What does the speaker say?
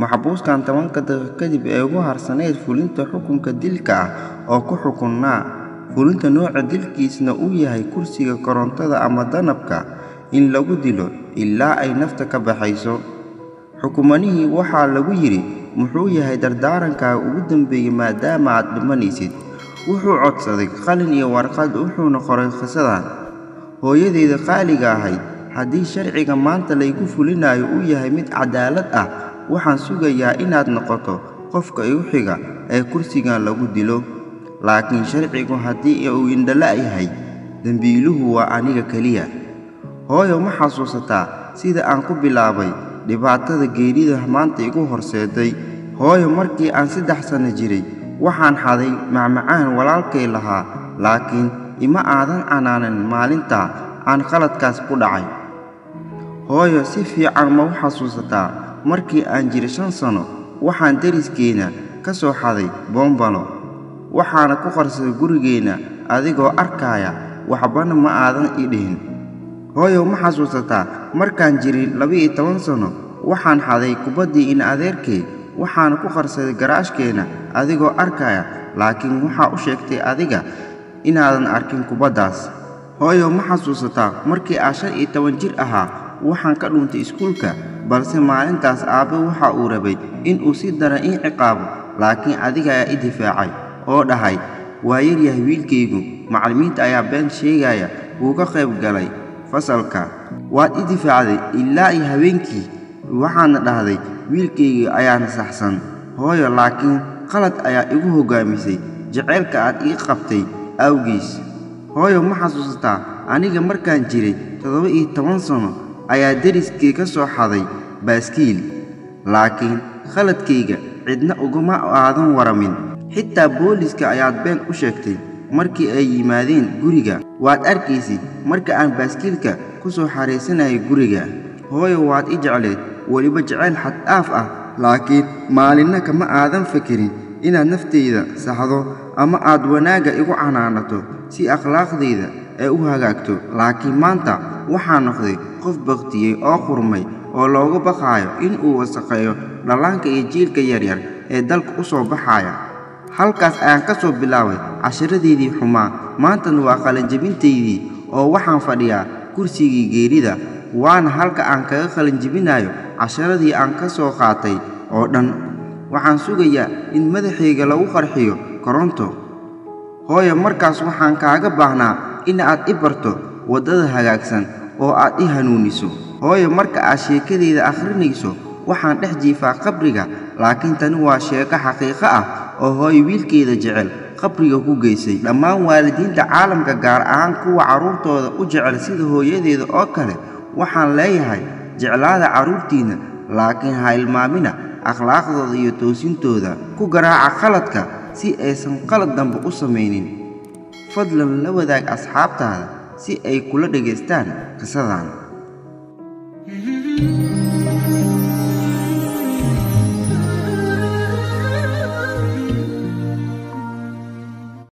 maxbuuskan 10 daqiiqo kadib ee ugu harsaneyd fulinta xukunka dilka ah oo ku xukunnaa fulinta nooca dilkiisna uu yahay kursiga korontada ama danabka in lagu dilo ilaa ay nafta ka baxayso. xukumanihii waxaa lagu yiri muxuu yahay dardaaranka ugu dambeeyay maadaama aad dhimanaysid. wuxuu codsaday qalin iyo warqad wuxuuna qoray qisadan. hooyadeeda qaaliga ahayd, haddii sharciga maanta laygu fulinayo uu yahay mid cadaalad ah, waxaan sugayaa inaad noqoto qofka igu xiga ee kursigan lagu dilo. laakiin sharcigu haddii uu indhala yahay, dambiiluhu waa aniga kaliya. hooyo ma xasuusataa sida aan ku bilaabay dhibaatada geerida maanta igu horseeday? hooyo, markii aan 3 sano jiray waxaan xaday macmacaan walaalkay lahaa, laakiin ima aadan canaanan maalinta aan qaladkaas ku dhacay. hooyo, si fiican ma u xasuusataa markii aan jiray 5 sano waxaan deriskeena ka soo xaday boombalo, waxaana ku qarsaday gurigeena adigoo arkaya, waxbana ma aadan ii dhihin. hooyo, ma xasuusataa markaan jiray 12 sano waxaan xaday kubaddii in adeerkay, waxaana ku qarsaday garaashkeena adigoo arkaya, laakiin waxaa u sheegtay adiga inaadan arkin kubaddaas. hooyo, ma xasuusataa markii aan 15 jir ahaa waxaan ka dhuntay iskuulka, balse maalintaas aabbe waxa uu rabay in uu si daran ii ciqaabo, laakiin adiga ayaa i difaacay oo dhahay waa yaryahay wiilkaygu, macallimiinta ayaa been sheegaya, wuu ka qayb galay fasalka. waad i difaacday ilaa iyo habeenkii, waxaana dhahday wiilkayga ayaana saxsan. hooyo, laakiin qalad ayaa igu hoggaamisay jaceylka aad ii qabtay awgiis. hooyo, ma xasuusataa aniga markaan jiray 17 sano ayaa deriskay ka soo xaday baaskiil, laakiin khaladkayga cidna uguma aadan waramin. xitaa booliska ayaad been u sheegtay markii ay yimaadeen guriga. waad arkaysid marka aan baaskiilka ku soo xareysanayay guriga. hooyo, waad i jecleed, weliba jeceyl xad dhaaf ah, laakiin maalinna kama aadan fikirin inaad naftayda saxdo ama aad wanaagga igu canaanato si akhlaaqdayda ay u hagaagto. laakiin maanta waxaan noqday qof baktiyey oo qurmay oo looga baqaayo in uu wasakheeyo dhallaanka iyo jiilka yaryar ee dalka u soo baxaya. halkaas ayaan ka soo bilaabay cashiradeedii xumaa, maantana waa qalinjabintaydii oo waxaan fadhiyaa kursigii geerida. waana halka aan kaga qalinjabinayo casharadii aan ka soo qaatay oo dhan. waxaan sugayaa in madaxayga lagu qarxiyo koronto. hooyo, markaas waxaan kaaga baahnaa in aad i barto waddada hagaagsan oo aad i hanuuniso. hooyo, marka aad sheekadayda akhrinayso waxaan dhex jiifaa qabriga, laakiin tani waa sheeko xaqiiqo ah oo hooyo wiilkeeda jecel qabriga ku geysay. dhammaan waalidiinta caalamka, gaar ahaan kuwa carruurtooda u jecel sida hooyadeeda oo kale, waxaan leeyahay jeclaada carruurtiinna, laakiin ha ilmaamina akhlaaqdooda iyo toosintooda. ku garaaca qaladka si aysan qalad dambe u samaynin. fadlan la wadaag asxaabtaada si ay kula dhegaystaan qisadan.